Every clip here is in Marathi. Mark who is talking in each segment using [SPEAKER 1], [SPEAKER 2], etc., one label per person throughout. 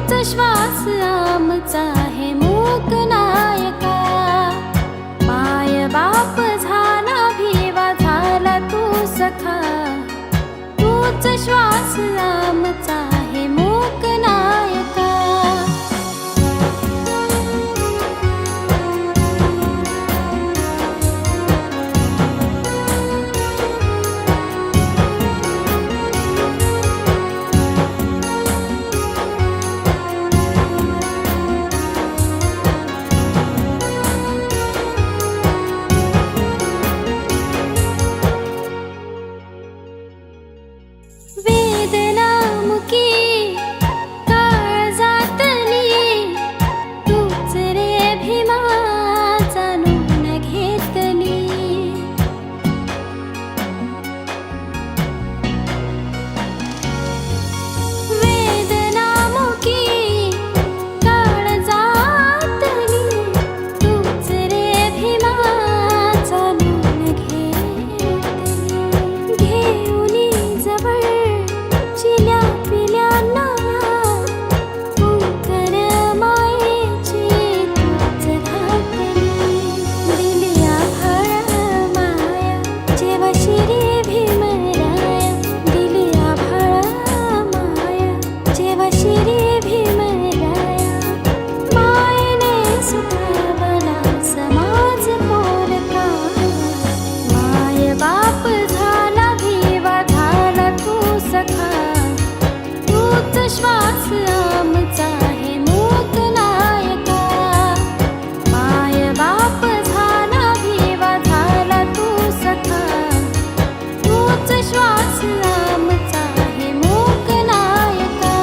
[SPEAKER 1] तूच श्वास आमचा आहे मूक नायका. माय बाप झाला भिवा झाला तू सखा. तूच श्वास आमचा आहे मूक नायका. वेदनामुखी काळजातली तूच रे भीमा जाणून घेतली. वेदनामुखी काळजातली तूच रे भीमा जाणून घेतली. घेऊनी जवळ चिल्या पिल्या नाया ओंकार मायेची तूच धाकली. दिली आभाळ माया जेव्हा शिरी भीमराया. दिली आभाळ माया जेव्हा शिरी भीमराया. मायेने सुखावला समाज पोरका. माय बाप झाला भिवा झाला तू सखा. तूच श्वास आमचा आहे मूक नायका. माय बाप झाला भिवा झाला तू सखा. तूच श्वास आमचा आहे मूक नायका.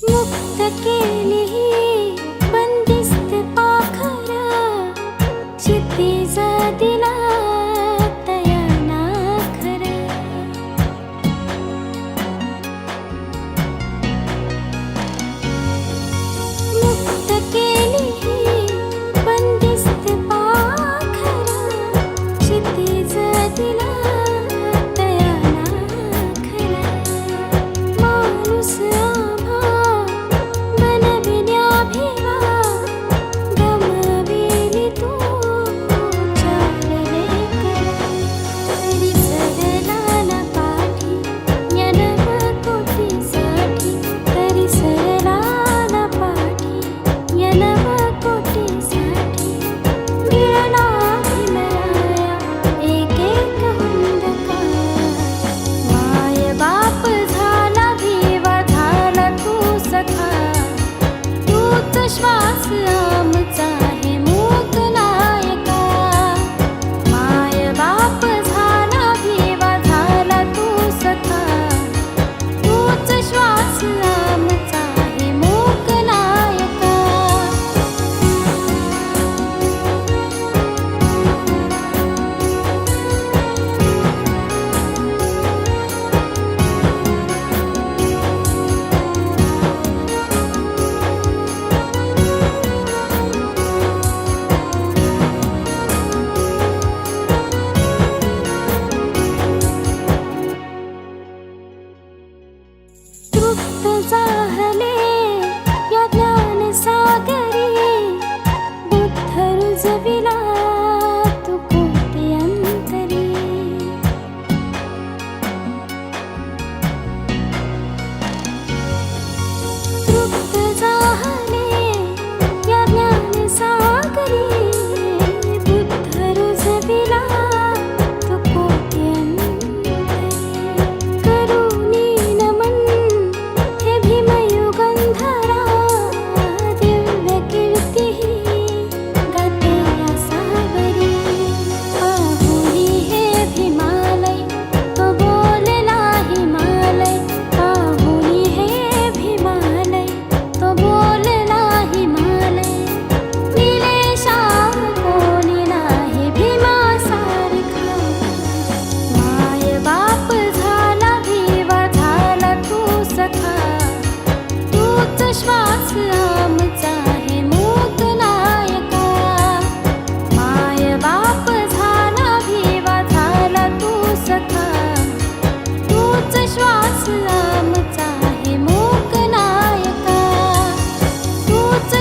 [SPEAKER 1] मुक्त केली ही बंदिस्त पाखरा. क्षितिज दिला तया नाखरा. मुक्त केली ही बंदिस्त पाखरा. क्षितिज दिला तया नाखरा. माणूस बनविण्या भिवा गमविली तू चार लेकरं. तरी सरला ना पाठी या नवकोटीसाठी. तरी सरला ना पाठी या नवकोटीसाठी. गिळला भीमराया एक एक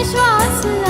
[SPEAKER 1] श्वास